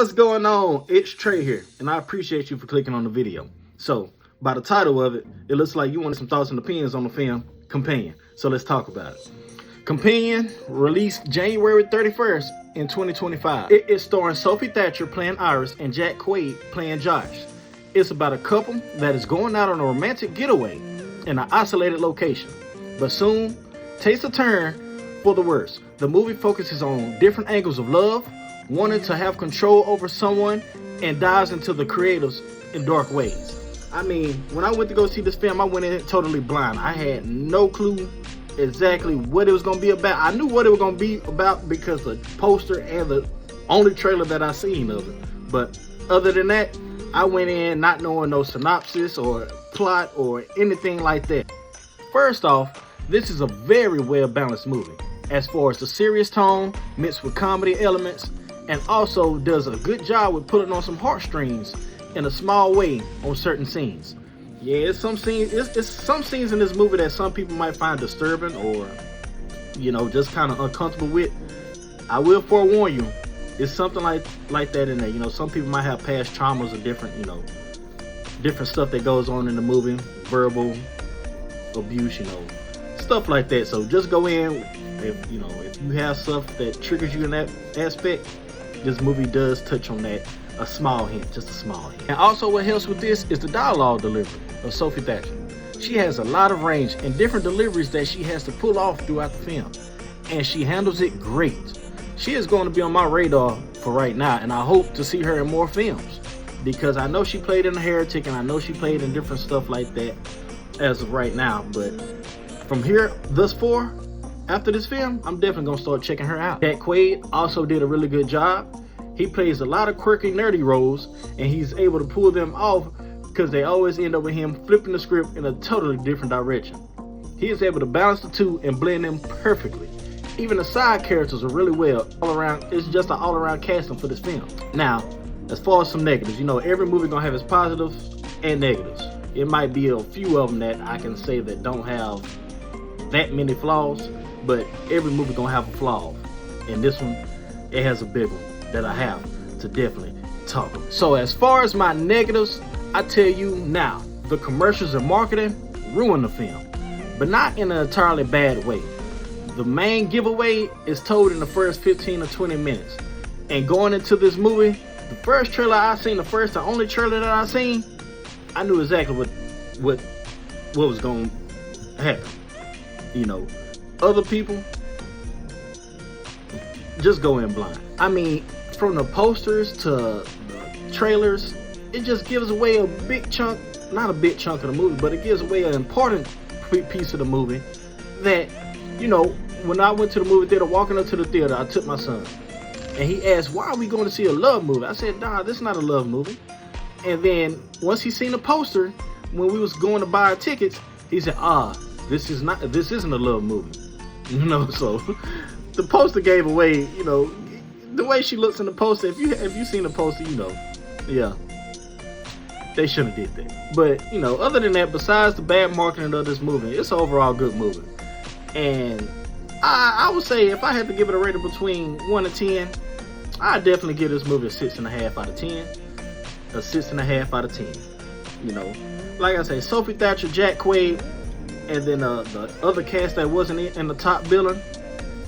What's going on? It's Trey here, and I appreciate you for clicking on the video. So, by the title of it, it looks like you wanted some thoughts and opinions on the film Companion. So let's talk about it. Companion released January 31st in 2025. It is starring Sophie Thatcher playing Iris and Jack Quaid playing Josh. It's about a couple that is going out on a romantic getaway in an isolated location, but soon takes a turn for the worse. The movie focuses on different angles of love, wanting to have control over someone, and dives into the creatives in dark ways. I mean, when I went to go see this film, I went in totally blind. I had no clue exactly what it was going to be about. I knew what it was going to be about because the poster and the only trailer that I seen of it. But other than that, I went in not knowing no synopsis or plot or anything like that. First off, this is a very well balanced movie as far as the serious tone mixed with comedy elements, and also does a good job with pulling on some heartstrings in a small way on certain scenes. Yeah, it's some scenes in this movie that some people might find disturbing or, you know, just kind of uncomfortable with. I will forewarn you, it's something like that in there. You know, some people might have past traumas or different, you know, different stuff that goes on in the movie, verbal abuse, you know, stuff like that. So just go in, if you have stuff that triggers you in that aspect, this movie does touch on that. A small hint, just a small hint. And also what helps with this is the dialogue delivery of Sophie Thatcher. She has a lot of range and different deliveries that she has to pull off throughout the film, and she handles it great. She is going to be on my radar for right now, and I hope to see her in more films, because I know she played in The Heretic, and I know she played in different stuff like that as of right now. But from here thus far, after this film, I'm definitely going to start checking her out. Jack Quaid also did a really good job. He plays a lot of quirky, nerdy roles, and he's able to pull them off because they always end up with him flipping the script in a totally different direction. He is able to balance the two and blend them perfectly. Even the side characters are really well all around. It's just an all-around casting for this film. Now, as far as some negatives, you know, every movie gonna have its positives and negatives. It might be a few of them that I can say that don't have that many flaws, but every movie gonna have a flaw, and this one, it has a big one that I have to definitely talk about. So as far as my negatives, I tell you now, the commercials and marketing ruin the film, but not in an entirely bad way. The main giveaway is told in the first 15 or 20 minutes, and going into this movie, the first trailer I seen, the only trailer that I seen, I knew exactly what was going to happen. You know, other people just go in blind. I mean, from the posters to the trailers, it just gives away a big chunk, not a big chunk of the movie, but it gives away an important piece of the movie that, you know, when I went to the movie theater, walking up to the theater, I took my son, and he asked, why are we going to see a love movie? I said, nah, this is not a love movie. And then once he seen the poster, when we was going to buy our tickets, he said, this isn't a love movie. You know, so the poster gave away, you know, the way she looks in the poster. If you seen the poster, you know, yeah, they shouldn't have did that. But, you know, other than that, besides the bad marketing of this movie, it's an overall good movie. And I would say if I had to give it a rating between 1 and 10, I'd definitely give this movie a 6.5 out of 10. A 6.5 out of 10. You know, like I say, Sophie Thatcher, Jack Quaid, and then the other cast that wasn't in the top billing,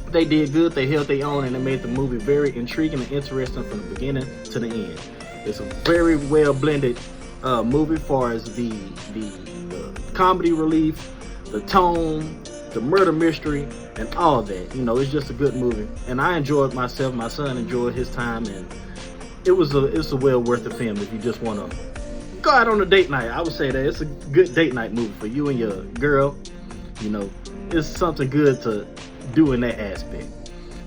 they did good. They held their own, and it made the movie very intriguing and interesting from the beginning to the end. It's a very well blended movie as far as the comedy relief, the tone, the murder mystery, and all that. You know, it's just a good movie, and I enjoyed myself. My son enjoyed his time, and it's a well worth the film if you just want to go out on a date night. I would say that it's a good date night movie for you and your girl. You know, it's something good to do in that aspect.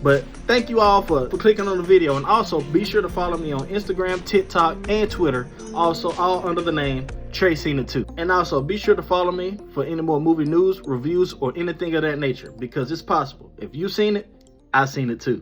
But thank you all for clicking on the video, and also be sure to follow me on Instagram, TikTok, and Twitter, also all under the name TreySeenItToo. And also be sure to follow me for any more movie news, reviews, or anything of that nature, because it's possible. If you've seen it, I've seen it too.